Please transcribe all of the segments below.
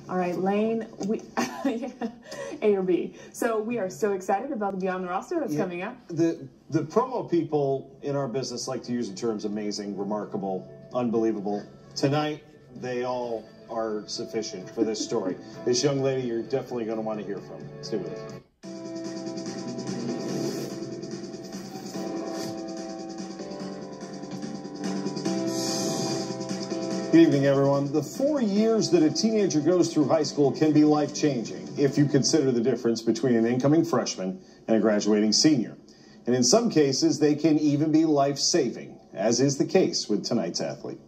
All right, Lane, yeah, A or B. So we are so excited about the Beyond the Roster that's coming up. The promo people in our business like to use the terms amazing, remarkable, unbelievable. Tonight, they all are sufficient for this story. This young lady you're definitely going to want to hear from. Stay with us. Good evening, everyone. The 4 years that a teenager goes through high school can be life-changing if you consider the difference between an incoming freshman and a graduating senior. And in some cases, they can even be life-saving, as is the case with tonight's athlete.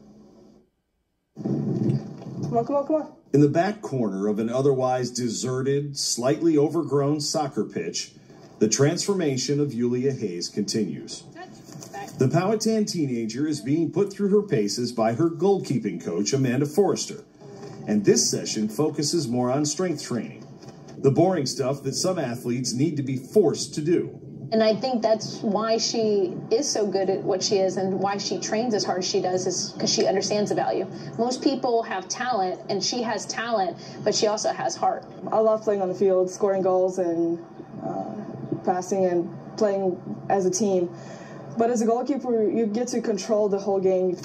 Come on, come on, come on. In the back corner of an otherwise deserted, slightly overgrown soccer pitch, the transformation of Yulia Hayes continues. The Powhatan teenager is being put through her paces by her goalkeeping coach, Amanda Forrester. And this session focuses more on strength training, the boring stuff that some athletes need to be forced to do. And I think that's why she is so good at what she is and why she trains as hard as she does, is because she understands the value. Most people have talent, and she has talent, but she also has heart. I love playing on the field, scoring goals and passing and playing as a team. But as a goalkeeper, you get to control the whole game.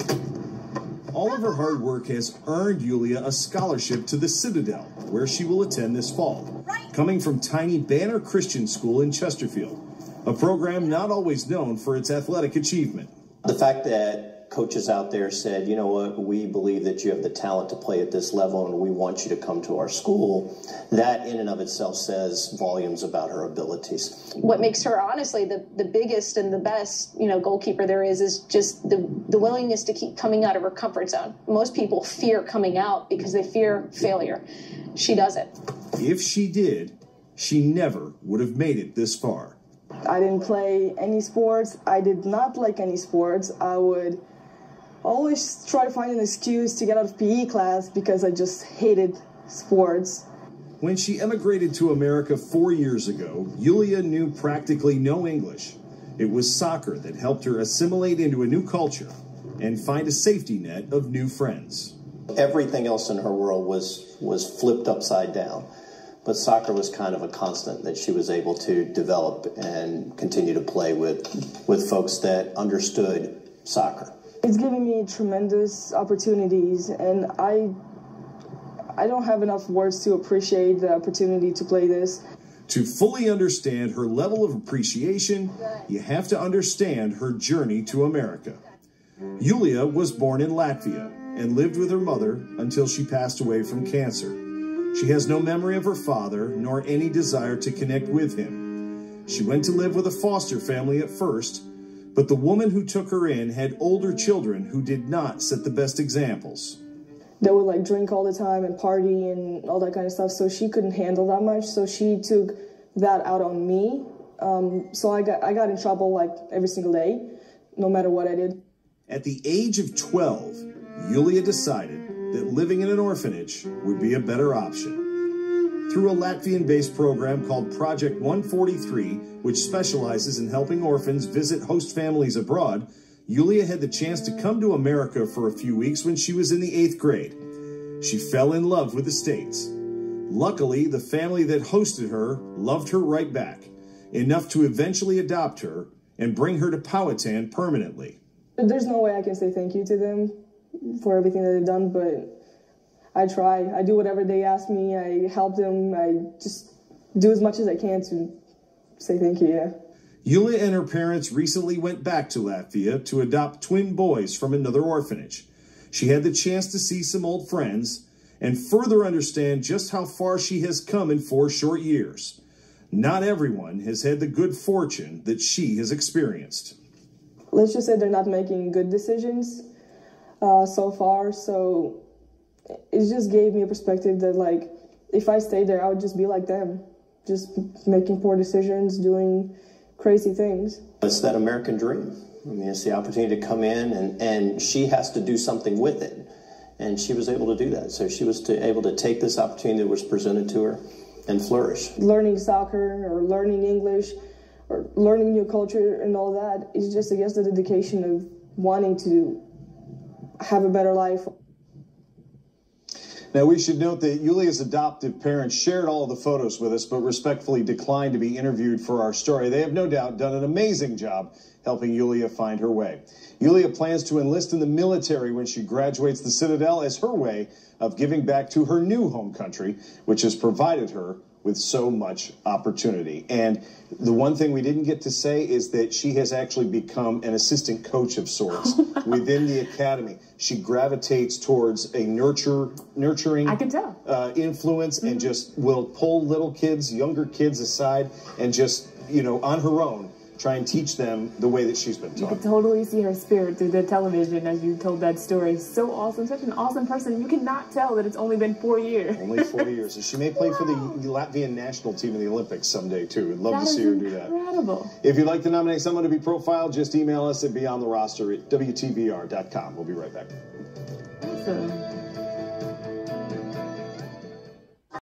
All of her hard work has earned Yulia a scholarship to the Citadel, where she will attend this fall, coming from tiny Banner Christian School in Chesterfield, a program not always known for its athletic achievement. The fact that coaches out there said, you know what, we believe that you have the talent to play at this level and we want you to come to our school, that in and of itself says volumes about her abilities. What makes her, honestly, the biggest and the best, goalkeeper there is just the willingness to keep coming out of her comfort zone. Most people fear coming out because they fear failure. She doesn't. If she did, she never would have made it this far. I didn't play any sports. I did not like any sports. I would always try to find an excuse to get out of PE class because I just hated sports. When she emigrated to America 4 years ago, Yulia knew practically no English. It was soccer that helped her assimilate into a new culture and find a safety net of new friends. Everything else in her world was flipped upside down. But soccer was kind of a constant that she was able to develop and continue to play with folks that understood soccer. It's given me tremendous opportunities, and I don't have enough words to appreciate the opportunity to play this. To fully understand her level of appreciation, you have to understand her journey to America. Yulia was born in Latvia and lived with her mother until she passed away from cancer. She has no memory of her father, nor any desire to connect with him. She went to live with a foster family at first, but the woman who took her in had older children who did not set the best examples. They would drink all the time and party and all that kind of stuff, so she couldn't handle that much, so she took that out on me. So I got in trouble every single day, no matter what I did. At the age of 12, Yulia decided that living in an orphanage would be a better option. Through a Latvian-based program called Project 143, which specializes in helping orphans visit host families abroad, Yulia had the chance to come to America for a few weeks when she was in the 8th grade. She fell in love with the States. Luckily, the family that hosted her loved her right back, enough to eventually adopt her and bring her to Powhatan permanently. There's no way I can say thank you to them for everything that they've done, but I try. I do whatever they ask me. I help them. I just do as much as I can to say thank you, yeah. Yulia and her parents recently went back to Latvia to adopt twin boys from another orphanage. She had the chance to see some old friends and further understand just how far she has come in 4 short years. Not everyone has had the good fortune that she has experienced. Let's just say they're not making good decisions so far, so it just gave me a perspective that, if I stayed there, I would just be like them, just making poor decisions, doing crazy things. It's that American dream. I mean, it's the opportunity to come in, and she has to do something with it. And she was able to do that. So she was able to take this opportunity that was presented to her and flourish. Learning soccer or learning English or learning new culture and all that is just, I guess, the dedication of wanting to have a better life. Now, we should note that Yulia's adoptive parents shared all of the photos with us, but respectfully declined to be interviewed for our story. They have no doubt done an amazing job helping Yulia find her way. Yulia plans to enlist in the military when she graduates the Citadel as her way of giving back to her new home country, which has provided her with so much opportunity. And the one thing we didn't get to say is that she has actually become an assistant coach of sorts within the academy. She gravitates towards a nurturing I can tell. Influence, and just will pull little kids, younger kids aside, and just, you know, on her own, try and teach them the way that she's been taught. You could totally see her spirit through the television as you told that story. So awesome, such an awesome person. You cannot tell that it's only been 4 years. Only 4 years. And she may play for the Latvian national team in the Olympics someday, too. I'd love to see her do that. Incredible. If you'd like to nominate someone to be profiled, just email us at beyondtheroster@wtvr.com. We'll be right back. Awesome.